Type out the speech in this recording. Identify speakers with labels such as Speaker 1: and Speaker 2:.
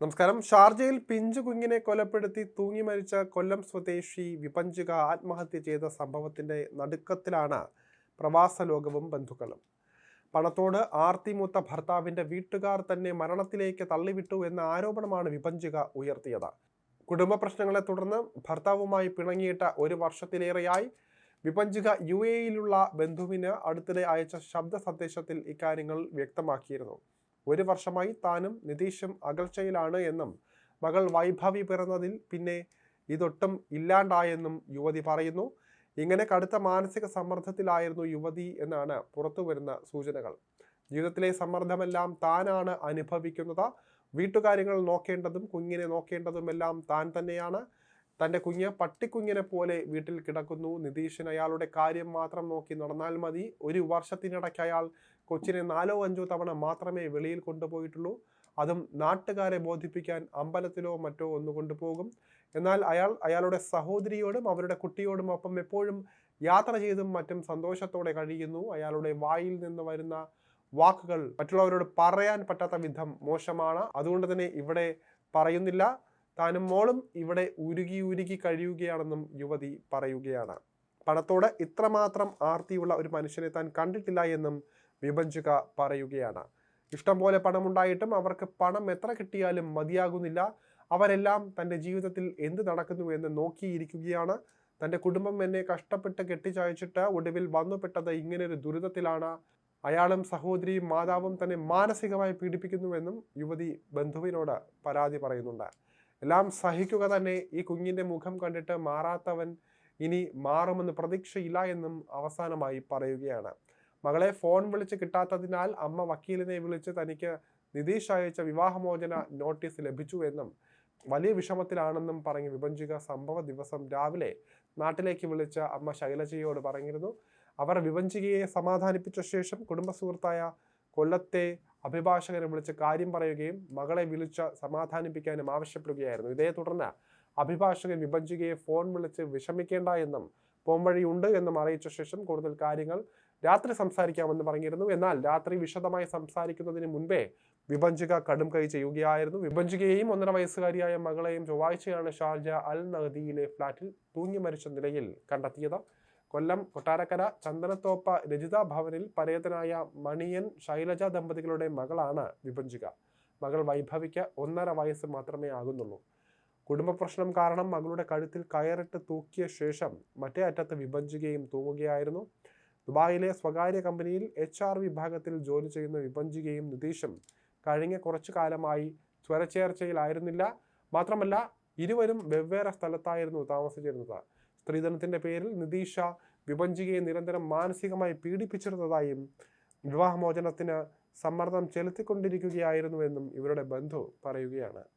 Speaker 1: നമസ്കാരം. ഷാർജയിൽ പിഞ്ചു കുഞ്ഞിനെ കൊലപ്പെടുത്തി തൂങ്ങി മരിച്ച കൊല്ലം സ്വദേശി വിപഞ്ചിക ആത്മഹത്യ ചെയ്ത സംഭവത്തിന്റെ നടുക്കത്തിലാണ് പ്രവാസ ലോകവും ബന്ധുക്കളും. പണത്തോട് ആർത്തിമൂത്ത ഭർത്താവിന്റെ വീട്ടുകാർ തന്നെ മരണത്തിലേക്ക് തള്ളിവിട്ടു എന്ന ആരോപണമാണ് വിപഞ്ചിക ഉയർത്തിയത്. കുടുംബ പ്രശ്നങ്ങളെ തുടർന്ന് ഭർത്താവുമായി പിണങ്ങിയിട്ട് ഒരു വർഷത്തിലേറെയായി വിപഞ്ചിക യുഎഇയിലുള്ള ബന്ധുവിന് അടുത്തിടെ അയച്ച ശബ്ദ സന്ദേശത്തിൽ ഇക്കാര്യങ്ങൾ വ്യക്തമാക്കിയിരുന്നു. ഒരു വർഷമായി താനും നിതീഷും അകൽച്ചയിലാണ് എന്നും മകൾ വൈഭവി പിറന്നതിൽ പിന്നെ ഇതൊട്ടും ഇല്ലാണ്ടായെന്നും യുവതി പറയുന്നു. ഇങ്ങനെ കടുത്ത മാനസിക സമ്മർദ്ദത്തിലായിരുന്നു യുവതി എന്നാണ് പുറത്തുവരുന്ന സൂചനകൾ. ജീവിതത്തിലെ സമ്മർദ്ദമെല്ലാം താനാണ് അനുഭവിക്കുന്നത്. വീട്ടുകാര്യങ്ങൾ നോക്കേണ്ടതും കുഞ്ഞിനെ നോക്കേണ്ടതുമെല്ലാം താൻ തന്നെയാണ്. തൻ്റെ കുഞ്ഞ് പട്ടിക്കുഞ്ഞിനെ പോലെ വീട്ടിൽ കിടക്കുന്നു. നിതീഷിന് അയാളുടെ കാര്യം മാത്രം നോക്കി നടന്നാൽ മതി. ഒരു വർഷത്തിനിടയ്ക്ക് അയാൾ കൊച്ചിനെ 4-5 തവണ മാത്രമേ വെളിയിൽ കൊണ്ടുപോയിട്ടുള്ളൂ. അതും നാട്ടുകാരെ ബോധിപ്പിക്കാൻ അമ്പലത്തിലോ മറ്റോ ഒന്ന് കൊണ്ടുപോകും. എന്നാൽ അയാളുടെ സഹോദരിയോടും അവരുടെ കുട്ടിയോടും ഒപ്പം എപ്പോഴും യാത്ര ചെയ്തും മറ്റും സന്തോഷത്തോടെ കഴിയുന്നു. അയാളുടെ വായിൽ നിന്ന് വരുന്ന വാക്കുകൾ മറ്റുള്ളവരോട് പറയാൻ പറ്റാത്ത വിധം മോശമാണ്. അതുകൊണ്ട് തന്നെ ഇവിടെ പറയുന്നില്ല. താനും മോളും ഇവിടെ ഉരുകി കഴിയുകയാണെന്നും യുവതി പറയുകയാണ്. പണത്തോട് ഇത്രമാത്രം ആർത്തിയുള്ള ഒരു മനുഷ്യനെ താൻ കണ്ടിട്ടില്ല എന്നും വിഭഞ്ചിക പറയുകയാണ്. ഇഷ്ടം പോലെ പണമുണ്ടായിട്ടും അവർക്ക് പണം എത്ര കിട്ടിയാലും മതിയാകുന്നില്ല. അവരെല്ലാം തൻ്റെ ജീവിതത്തിൽ എന്ത് നടക്കുന്നു എന്ന് നോക്കിയിരിക്കുകയാണ്. തൻ്റെ കുടുംബം എന്നെ കഷ്ടപ്പെട്ട് കെട്ടിച്ചയച്ചിട്ട് ഒടുവിൽ വന്നുപെട്ടത് ഇങ്ങനൊരു ദുരിതത്തിലാണ്. അയാളും സഹോദരിയും മാതാവും തന്നെ മാനസികമായി പീഡിപ്പിക്കുന്നുവെന്നും യുവതി ബന്ധുവിനോട് പരാതി പറയുന്നുണ്ട്. എല്ലാം സഹിക്കുക തന്നെ. ഈ കുഞ്ഞിൻ്റെ മുഖം കണ്ടിട്ട് മാറാത്തവൻ ഇനി മാറുമെന്ന് പ്രതീക്ഷയില്ല എന്നും അവസാനമായി പറയുകയാണ്. മകളെ ഫോൺ വിളിച്ച് കിട്ടാത്തതിനാൽ അമ്മ വക്കീലിനെ വിളിച്ച് തനിക്ക് നിതീഷ് അയച്ച വിവാഹമോചന നോട്ടീസ് ലഭിച്ചു എന്നും വലിയ വിഷമത്തിലാണെന്നും പറഞ്ഞ് വിഭഞ്ചിക സംഭവ ദിവസം രാവിലെ നാട്ടിലേക്ക് വിളിച്ച അമ്മ ശൈലജയോട് പറഞ്ഞിരുന്നു. അവർ വിഭഞ്ചികയെ സമാധാനിപ്പിച്ച ശേഷം കുടുംബ സുഹൃത്തായ കൊല്ലത്തെ അഭിഭാഷകനെ വിളിച്ച് കാര്യം പറയുകയും മകളെ വിളിച്ച് സമാധാനിപ്പിക്കാനും ആവശ്യപ്പെടുകയായിരുന്നു. ഇതേ തുടർന്ന് അഭിഭാഷകൻ വിഭഞ്ചികയെ ഫോൺ വിളിച്ച് വിഷമിക്കേണ്ട എന്നും പോംവഴി ഉണ്ട് എന്നും അറിയിച്ച ശേഷം കൂടുതൽ കാര്യങ്ങൾ രാത്രി സംസാരിക്കാമെന്ന് പറഞ്ഞിരുന്നു. എന്നാൽ രാത്രി വിശദമായി സംസാരിക്കുന്നതിന് മുൻപേ വിഭഞ്ചിക കടും കൈ ചെയ്യുകയായിരുന്നു. വിഭഞ്ചികയെയും 1.5 വയസ്സുകാരിയായ മകളെയും ചൊവ്വാഴ്ചയാണ് ഷാർജ അൽ നഹദിയിലെ ഫ്ളാറ്റിൽ തൂങ്ങി മരിച്ച നിലയിൽ കണ്ടെത്തിയത്. കൊല്ലം കൊട്ടാരക്കര ചന്ദനത്തോപ്പ രജിത ഭവനിൽ പരേതനായ മണിയൻ ശൈലജ ദമ്പതികളുടെ മകളാണ് വിഭഞ്ചിക. മകൾ വൈഭവിക്ക് 1.5 വയസ്സ് മാത്രമേ ആകുന്നുള്ളൂ. കുടുംബ പ്രശ്നം കാരണം മകളുടെ കഴുത്തിൽ കയറിട്ട് തൂക്കിയ ശേഷം മറ്റേ അറ്റത്ത് വിഭഞ്ചികയും തൂങ്ങുകയായിരുന്നു. ദുബായിലെ സ്വകാര്യ കമ്പനിയിൽ HR വിഭാഗത്തിൽ ജോലി ചെയ്യുന്ന വിഭഞ്ചികയും നിതീഷും കഴിഞ്ഞ കുറച്ചു കാലമായി സ്വരച്ചേർച്ചയിലായിരുന്നില്ല. മാത്രമല്ല ഇരുവരും വെവ്വേറെ സ്ഥലത്തായിരുന്നു താമസിച്ചിരുന്നത്. സ്ത്രീധനത്തിന്റെ പേരിൽ നിതീഷ വിഭഞ്ചികയെ നിരന്തരം മാനസികമായി പീഡിപ്പിച്ചിരുന്നതായും വിവാഹമോചനത്തിന് സമ്മർദ്ദം ചെലുത്തിക്കൊണ്ടിരിക്കുകയായിരുന്നുവെന്നും ഇവരുടെ ബന്ധു പറയുകയാണ്.